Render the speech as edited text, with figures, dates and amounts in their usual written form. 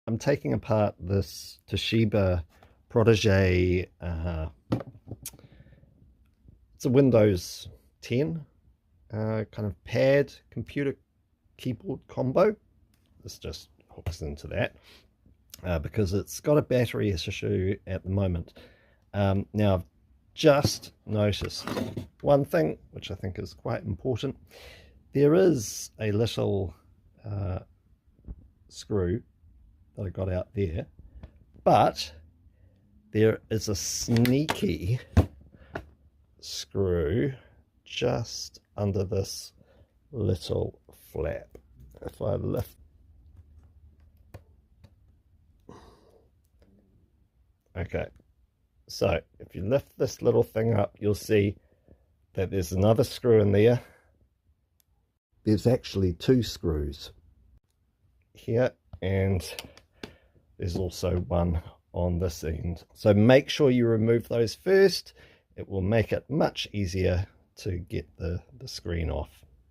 I'm taking apart this Toshiba Portege. It's a Windows 10 kind of pad computer keyboard combo. This just hooks into that because it's got a battery issue at the moment. Now I've just noticed one thing which I think is quite important. There is a little screw that I got out there, but there is a sneaky screw just under this little flap. If I lift, okay, so if you lift this little thing up, you'll see that there's another screw in there. There's actually two screws here, and there's also one on this end. So make sure you remove those first. It will make it much easier to get the screen off.